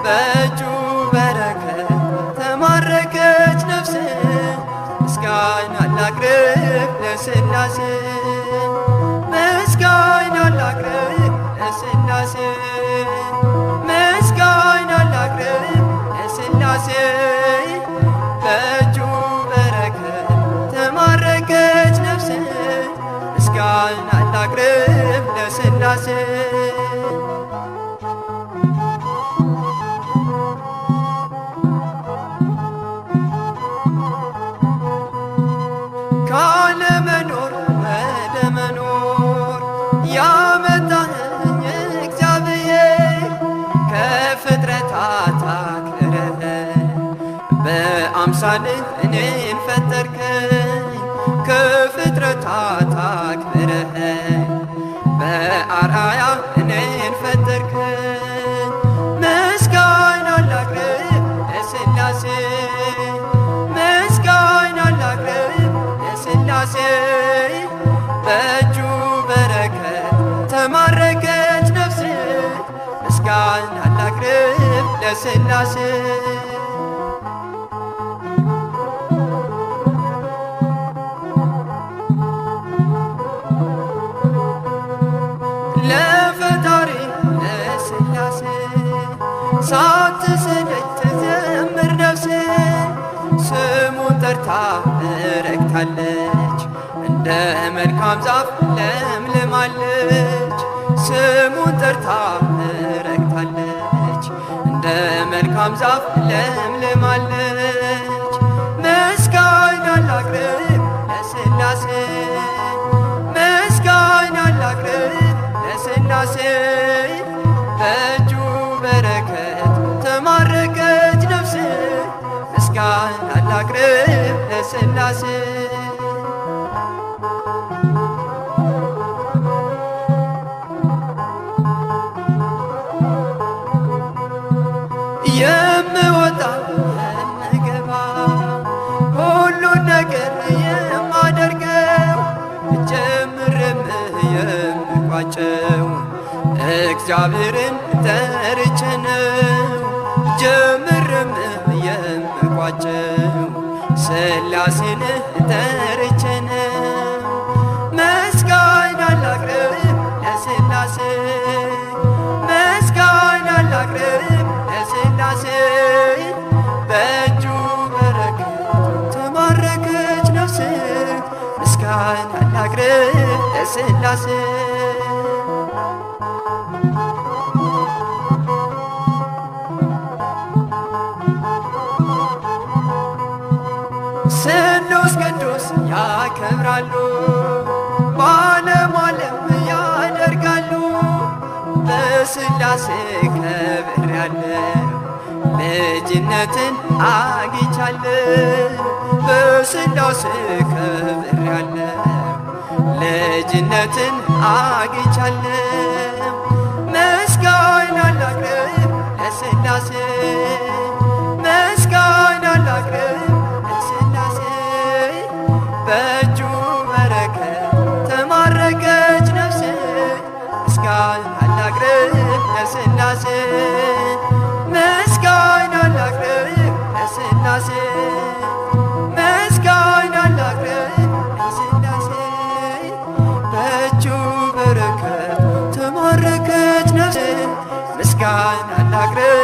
በእጁ በረከት ተማረከች ነፍሴ ምስጋና ላቅርብ ለሥላሴ ምስጋና ላቅርብ ለሥላሴ ምስጋና ላቅርብ ለሥላሴ በእጁ በረከት ተማረከች ነፍሴ ምስጋና ላቅርብ ለሥላሴ ካለመኖር ወደ መኖር ያመጣኸኝ እግዚአብሔር ከፍጥረታት አክብረህ በአምሳልህ እኔን ፈጠርከኝ ከፍጥረታት አክብረህ በአርአያ እኔን ፈጠርከኝ ምስጋና ላቅርብ ለሥላሴ ምስጋና ላቅርብ ለሥላሴ በእጁ በረከት ተማረከች ነፍሴ ምስጋና ላቅርብ ለሥላሴ ለፈጣሪ ለሥላሴ ሳትሰለች ትዘምር ነፍሴ ስሙን ጠርታ ረክታለች እንደ መልካም ዛፍ ለምልማለች ስሙን ጠርታ ረክታለች እንደ መልካም ዛፍ ለምልማለች ምስጋና ላቅርብ ለሥላሴ ምስጋና ላቅርብ ለሥላሴ በእጁ በረከት ተማረከች ነፍሴ ምስጋና ላቅርብ ለሥላሴ የምወጣ የምገባ ሁሉን ነገር የማደርገው ጀምርም የምቋጨው እግዚአብሔርን ጠርቼ ነው ጀምርም የምቋጨው ሥላሴን ጠርቼ ነው ምስጋና ላቅርብ ለሥላሴ ምስጋና ላቅርብ ለሥላሴ በእጁ በረከት ተማረከች ነፍሴ ምስጋና ላቅርብ ለሥላሴ ስሉስ ቅዱስ ያከብራሉ በዓለም ዓለም ያደርጋሉ በሥላሴ ከብሬያለሁ ልጅነትን አግኝቻለሁ በሥላሴ ከብሬያለሁ ልጅነትን አግኝቻለሁ ምስጋና ላቅርብ ለሥላሴ ምስጋና ላቅርብ ለሥላሴ በእጁ በረከት ተማረከች ነፍሴ ምስጋና ላቅርብ ለሥላሴ ምስጋና ላቅርብ ለሥላሴ ምስጋና ላቅርብ ለሥላሴ በእጁ በረከት ተማረከች ነፍሴ ምስጋና ላቅርብ